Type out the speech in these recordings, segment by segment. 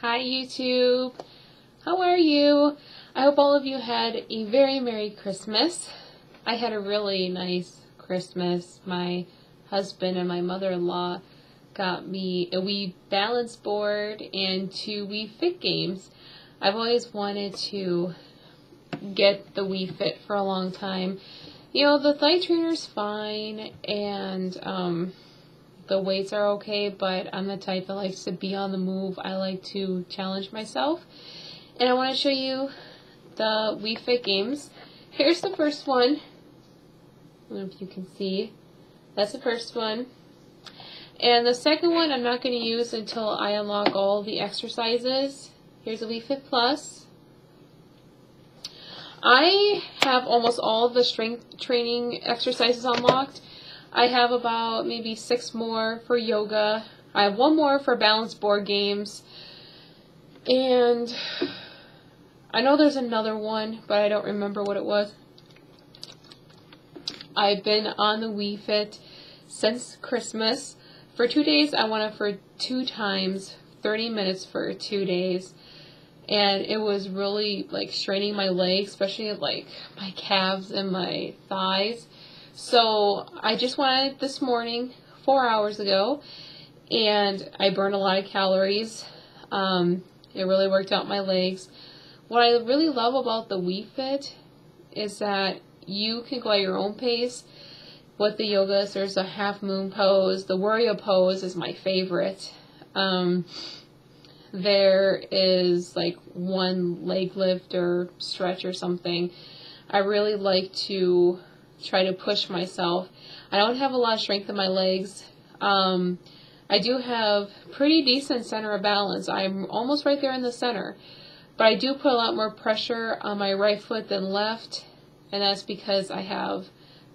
Hi YouTube, how are you? I hope all of you had a very Merry Christmas. I had a really nice Christmas. My husband and my mother-in-law got me a Wii balance board and 2 Wii Fit games. I've always wanted to get the Wii Fit for a long time. You know, the thigh trainer's fine and the weights are okay, but I'm the type that likes to be on the move. I like to challenge myself. And I want to show you the Wii Fit games. Here's the first one. I don't know if you can see. That's the first one. And the second one I'm not going to use until I unlock all the exercises. Here's a Wii Fit Plus. I have almost all of the strength training exercises unlocked. I have about maybe 6 more for yoga. I have 1 more for balance board games. And I know there's another one, but I don't remember what it was. I've been on the Wii Fit since Christmas. For 2 days, I went up for 2 times, 30 minutes for 2 days. And it was really like straining my legs, especially like my calves and my thighs. So I just went this morning, 4 hours ago, and I burned a lot of calories. It really worked out my legs. What I really love about the Wii Fit is that you can go at your own pace. With the yogas, there's a half moon pose. The warrior pose is my favorite. There is like 1 leg lift or stretch or something. I really like to try to push myself. I don't have a lot of strength in my legs. I do have pretty decent center of balance. I'm almost right there in the center. But I do put a lot more pressure on my right foot than left. And that's because I have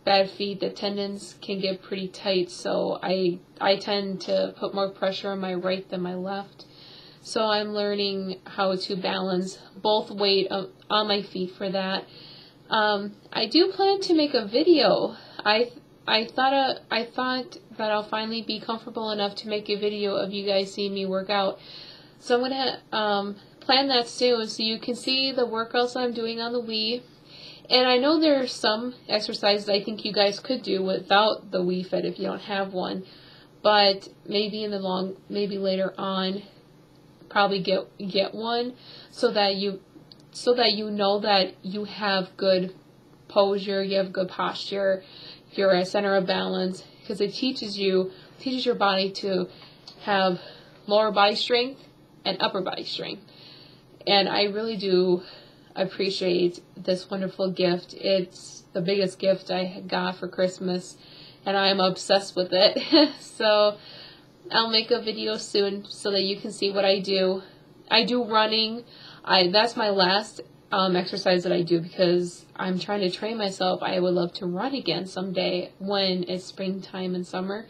bad feet. The tendons can get pretty tight. So I tend to put more pressure on my right than my left. So I'm learning how to balance both weight on my feet for that. I do plan to make a video. I thought that I'll finally be comfortable enough to make a video of you guys seeing me work out. So I'm gonna plan that soon so you can see the workouts I'm doing on the Wii. And I know there are some exercises I think you guys could do without the Wii Fit if you don't have one. But maybe maybe later on, probably get one so that you know that you have good posture, you have good posture, you're a center of balance, because it teaches your body to have lower body strength and upper body strength. And I really do appreciate this wonderful gift. It's the biggest gift I got for Christmas, and I'm obsessed with it. So I'll make a video soon so that you can see what I do. I do running. That's my last exercise that I do because I'm trying to train myself. I would love to run again someday when it's springtime and summer.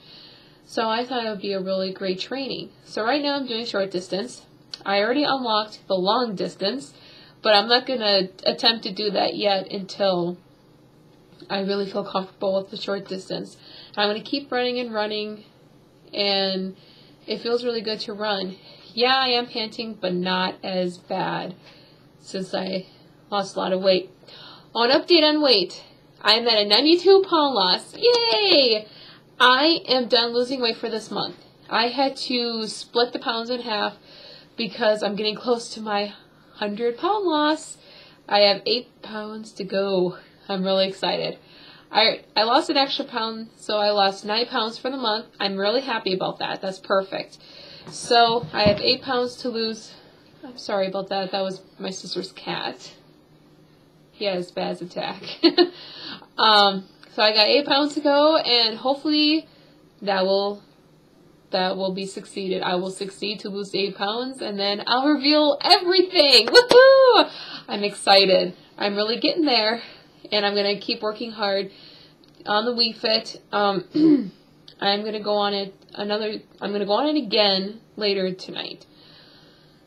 So I thought it would be a really great training. So right now I'm doing short distance. I already unlocked the long distance, but I'm not going to attempt to do that yet until I really feel comfortable with the short distance. I'm going to keep running and running, and it feels really good to run. Yeah, I am panting, but not as bad since I lost a lot of weight. On update on weight, I'm at a 92-pound loss. Yay! I am done losing weight for this month. I had to split the pounds in half because I'm getting close to my 100-pound loss. I have 8 pounds to go. I'm really excited. I lost an extra pound, so I lost 9 pounds for the month. I'm really happy about that. That's perfect. So I have 8 pounds to lose. I'm sorry about that. That was my sister's cat. He had a spaz attack. So I got 8 pounds to go, and hopefully that will be succeeded. I will succeed to lose 8 pounds, and then I'll reveal everything. Woohoo! I'm excited. I'm really getting there, and I'm gonna keep working hard on the Wii Fit. I'm gonna go on it again later tonight.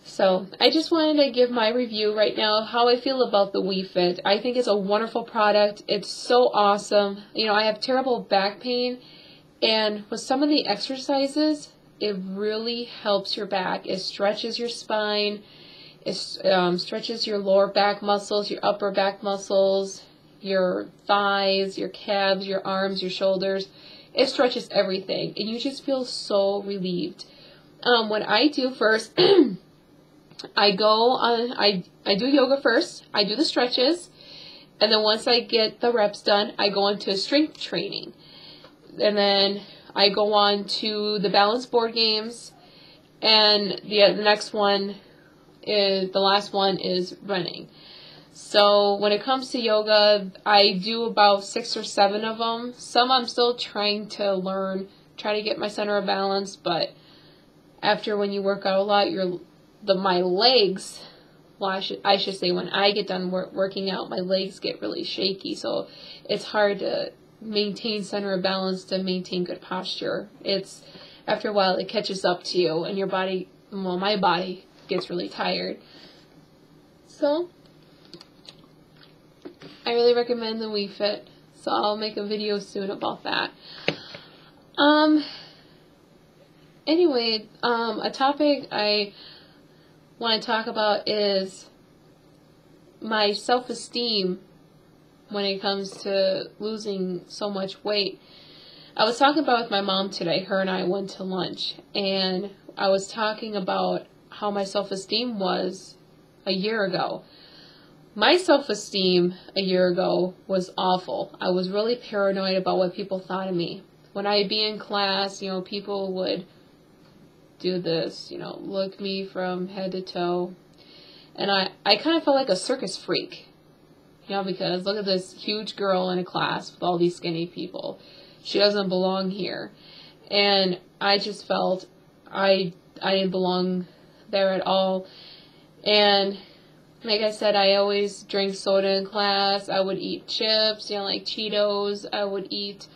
So I just wanted to give my review right now how I feel about the Wii Fit. I think it's a wonderful product. It's so awesome. You know, I have terrible back pain, and with some of the exercises, it really helps your back. It stretches your spine. It stretches your lower back muscles, your upper back muscles, your thighs, your calves, your arms, your shoulders. It stretches everything, and you just feel so relieved. What I do first, I do yoga first. I do the stretches, and then once I get the reps done, I go into strength training, and then I go on to the balance board games, and the next one is the last one is running. So when it comes to yoga, I do about 6 or 7 of them. Some I'm still trying to learn, try to get my center of balance, but after when you work out a lot, my legs, well, I should say when I get done working out, my legs get really shaky, so it's hard to maintain center of balance, to maintain good posture. It's, after a while, it catches up to you, and your body, well, my body gets really tired. So I really recommend the Wii Fit, so I'll make a video soon about that. Anyway, a topic I want to talk about is my self-esteem when it comes to losing so much weight. I was talking about it with my mom today. Her and I went to lunch, and I was talking about how my self-esteem was a year ago. My self-esteem a year ago was awful. I was really paranoid about what people thought of me. When I'd be in class, people would do this, look me from head to toe. And I kind of felt like a circus freak, because look at this huge girl in a class with all these skinny people. She doesn't belong here. And I just felt I didn't belong there at all. And like I said, I always drink soda in class. I would eat chips, like Cheetos. I would eat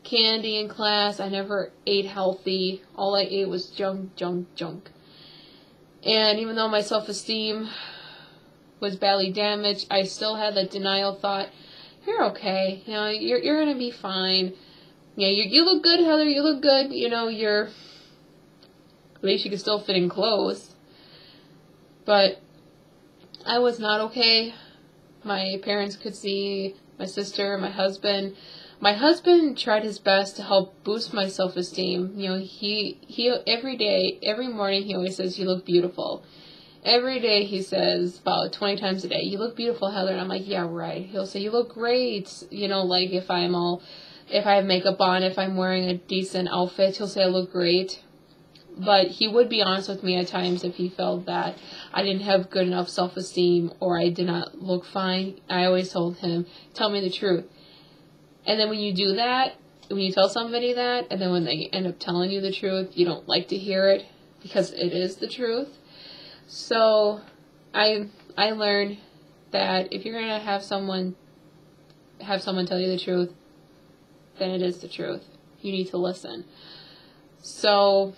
candy in class. I never ate healthy. All I ate was junk. And even though my self-esteem was badly damaged, I still had that denial thought, you're okay. You're going to be fine. You look good, Heather. You look good. At least you can still fit in clothes. But I was not okay. My parents could see, my sister, my husband. My husband tried his best to help boost my self-esteem. He every day, every morning, he always says, you look beautiful. Every day he says, about 20 times a day, you look beautiful, Heather. And I'm like, yeah, right. He'll say, you look great. Like if I have makeup on, if I'm wearing a decent outfit, he'll say I look great. But he would be honest with me at times if he felt that I didn't have good enough self-esteem or I did not look fine. I always told him, tell me the truth. And then when you do that, when you tell somebody that, and then when they end up telling you the truth, you don't like to hear it because it is the truth. So I learned that if you're going to have someone tell you the truth, then it is the truth. You need to listen. So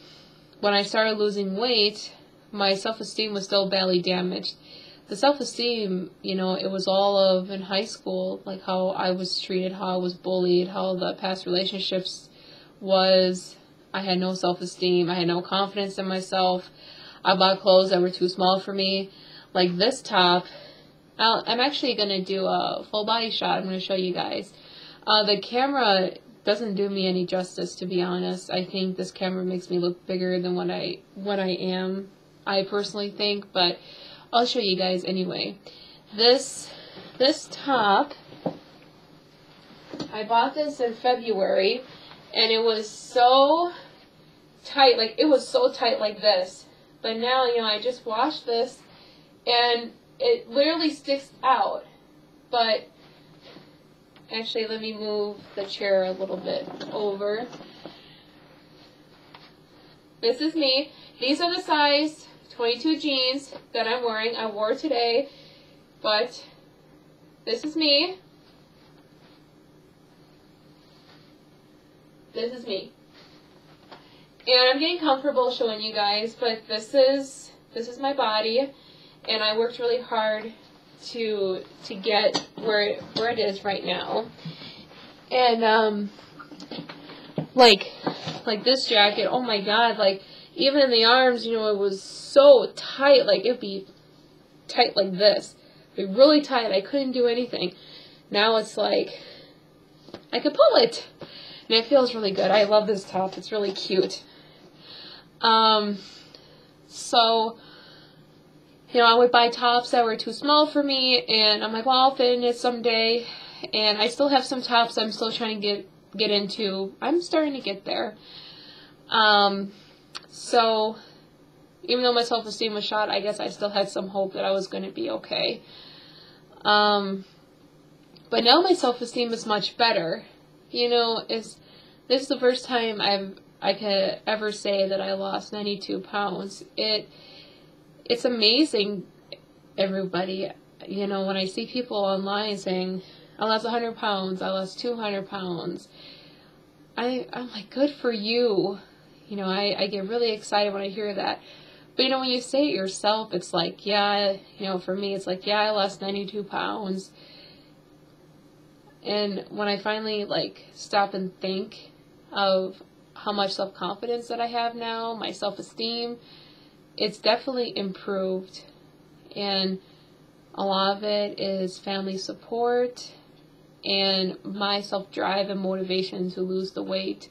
when I started losing weight, my self-esteem was still badly damaged. The self-esteem, it was all of in high school, like how I was treated, how I was bullied, how the past relationships was. I had no self-esteem. I had no confidence in myself. I bought clothes that were too small for me. Like this top, I'm actually going to do a full body shot. I'm going to show you guys. The camera doesn't do me any justice, to be honest. I think this camera makes me look bigger than what I am. I personally think, but I'll show you guys anyway. This top, I bought this in February, and it was so tight, it was so tight like this. But now, I just washed this, and it literally sticks out. But actually, let me move the chair a little bit over. This is me. These are the size 22 jeans that I'm wearing. I wore today, but this is me. This is me. And I'm getting comfortable showing you guys, but this is my body, and I worked really hard to get where it is right now. And like this jacket, oh my god, even in the arms, you know, it was so tight, like it'd be tight like this. It'd be really tight, I couldn't do anything. Now it's like, I could pull it. And it feels really good. I love this top, it's really cute. So, you know, I would buy tops that were too small for me, and I'm like, well, I'll fit in it someday. And I still have some tops I'm still trying to get into. I'm starting to get there. So, even though my self-esteem was shot, I guess I still had some hope that I was going to be okay. But now my self-esteem is much better. You know, this is the first time I could ever say that I lost 92 pounds. It's amazing, everybody. You know, when I see people online saying, I lost 100 pounds, I lost 200 pounds, I'm like, good for you. You know, I get really excited when I hear that. But, you know, when you say it yourself, it's like, yeah, you know, for me, it's like, yeah, I lost 92 pounds. And when I finally, like, stop and think of how much self-confidence that I have now, my self-esteem, it's definitely improved. And a lot of it is family support and my self-drive and motivation to lose the weight.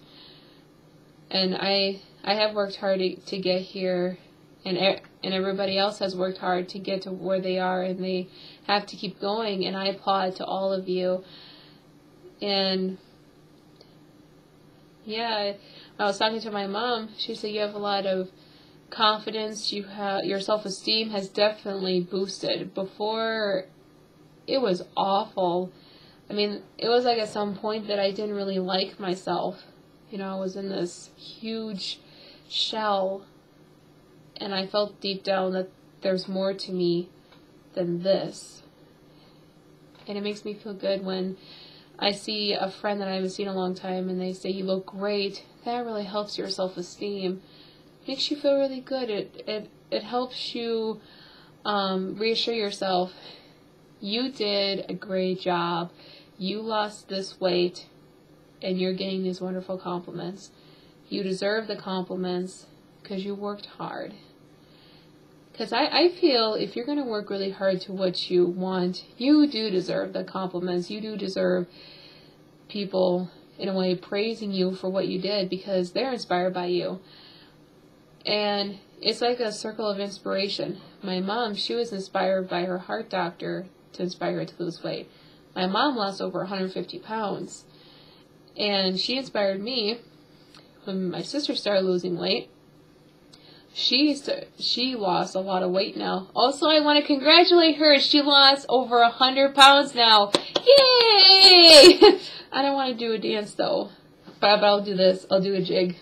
And I have worked hard to get here, and everybody else has worked hard to get to where they are, and they have to keep going, and I applaud to all of you. And yeah, I was talking to my mom. She said you have a lot of confidence. Your self-esteem has definitely boosted. Before, it was awful. I mean, it was like at some point that I didn't really like myself. You know, I was in this huge shell, and I felt deep down that there's more to me than this. And it makes me feel good when I see a friend that I haven't seen in a long time and they say, you look great. That really helps your self-esteem. Makes you feel really good. It helps you reassure yourself, you did a great job. You lost this weight, and you're getting these wonderful compliments. You deserve the compliments because you worked hard. Because I feel if you're going to work really hard to what you want, you do deserve the compliments. You do deserve people, in a way, praising you for what you did because they're inspired by you. And it's like a circle of inspiration. My mom, she was inspired by her heart doctor to inspire her to lose weight. My mom lost over 150 pounds. And she inspired me when my sister started losing weight. She lost a lot of weight now. Also, I want to congratulate her. She lost over 100 pounds now. Yay! I don't want to do a dance, though. But I'll do this. I'll do a jig.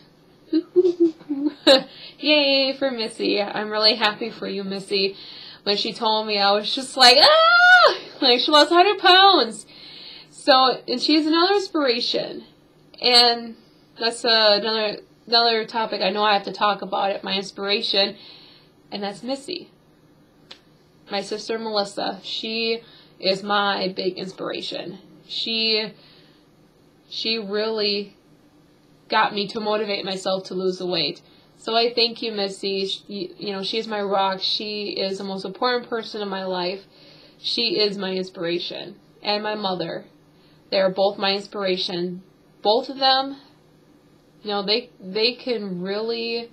Yay for Missy. I'm really happy for you, Missy. When she told me, I was just like, ah! Like, she lost 100 pounds. So, and she's another inspiration. And that's another topic I know I have to talk about it, my inspiration. And that's Missy. My sister Melissa. She is my big inspiration. She really got me to motivate myself to lose the weight. So I thank you, Missy. You know, she's my rock. She is the most important person in my life. She is my inspiration. And my mother. They are both my inspiration. Both of them, you know, they can really,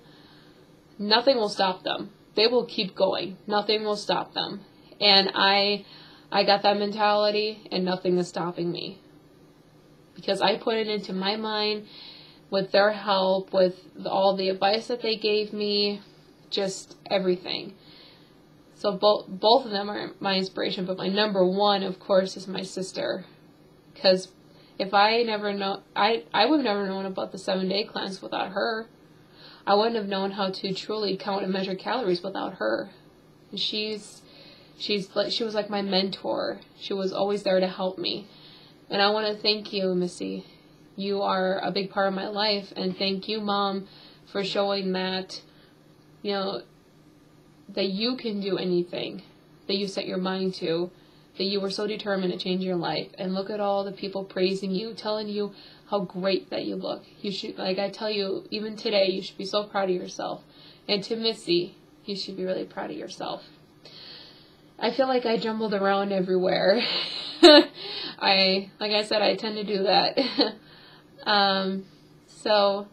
nothing will stop them. They will keep going. Nothing will stop them. And I got that mentality, and nothing is stopping me. Because I put it into my mind with their help, with all the advice that they gave me, just everything. So both of them are my inspiration, but my number one, of course, is my sister. Because if I never know, I would have never known about the 7-day cleanse without her. I wouldn't have known how to truly count and measure calories without her. And she was like my mentor. She was always there to help me. And I want to thank you, Missy. You are a big part of my life, and thank you, Mom, for showing that, you know, that you can do anything that you set your mind to. that you were so determined to change your life. And look at all the people praising you, telling you how great that you look. You should, like I tell you, even today, you should be so proud of yourself. And to Missy, you should be really proud of yourself. I feel like I jumbled around everywhere. Like I said, I tend to do that. So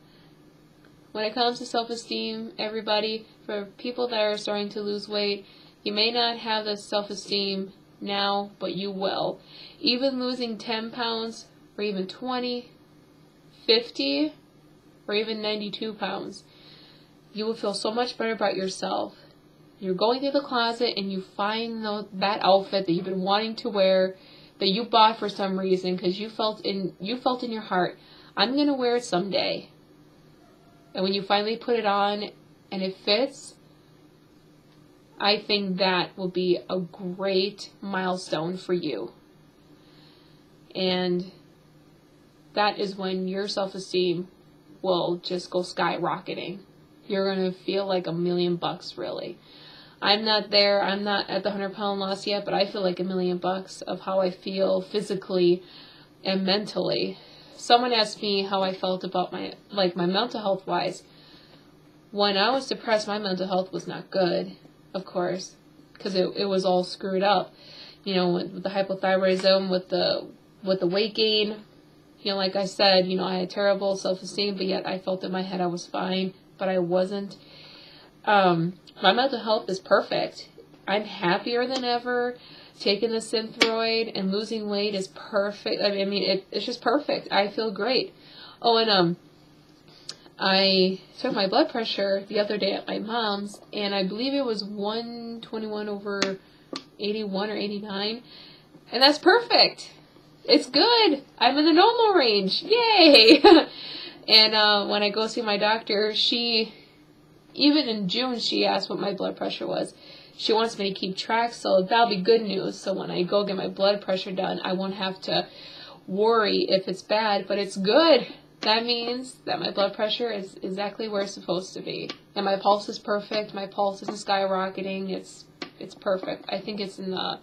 when it comes to self-esteem, everybody, for people that are starting to lose weight, you may not have the self-esteem now, but you will. Even losing 10 pounds, or even 20, 50, or even 92 pounds, you will feel so much better about yourself. You're going through the closet and you find that outfit that you've been wanting to wear, that you bought for some reason because you felt in your heart, I'm going to wear it someday. And when you finally put it on and it fits, I think that will be a great milestone for you. And that is when your self-esteem will just go skyrocketing. You're going to feel like $1,000,000, really. I'm not there. I'm not at the 100-pound loss yet, but I feel like $1,000,000 of how I feel physically and mentally. Someone asked me how I felt about my mental health wise. When I was depressed, my mental health was not good, of course, because it was all screwed up. You know, with the hypothyroidism, with the weight gain. You know, like I said, you know, I had terrible self-esteem, but yet I felt in my head I was fine, but I wasn't. My mental health is perfect. I'm happier than ever. Taking the Synthroid and losing weight is perfect. I mean, it's just perfect. I feel great. Oh, and I took my blood pressure the other day at my mom's, and I believe it was 121/81 or 89, and that's perfect. It's good. I'm in the normal range. Yay! And when I go see my doctor, even in June, she asked what my blood pressure was. She wants me to keep track, so that'll be good news. So when I go get my blood pressure done, I won't have to worry if it's bad, but it's good. That means that my blood pressure is exactly where it's supposed to be. And my pulse is perfect. My pulse isn't skyrocketing. It's perfect. I think it's in the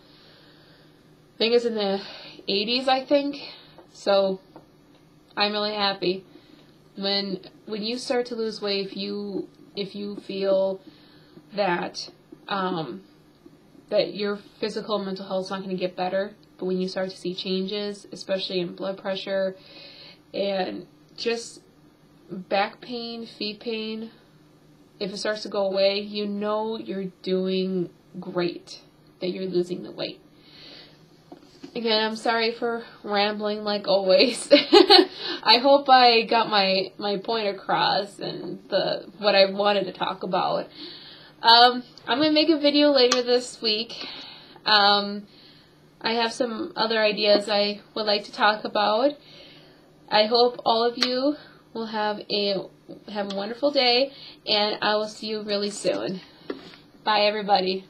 80s, I think. So I'm really happy. When you start to lose weight, if you feel that that your physical and mental health is not going to get better, but when you start to see changes, especially in blood pressure and just back pain, feet pain, if it starts to go away, you know you're doing great, that you're losing the weight. Again, I'm sorry for rambling like always. I hope I got my point across and what I wanted to talk about. I'm going to make a video later this week. I have some other ideas I would like to talk about. I hope all of you will have a wonderful day, and I will see you really soon. Bye, everybody.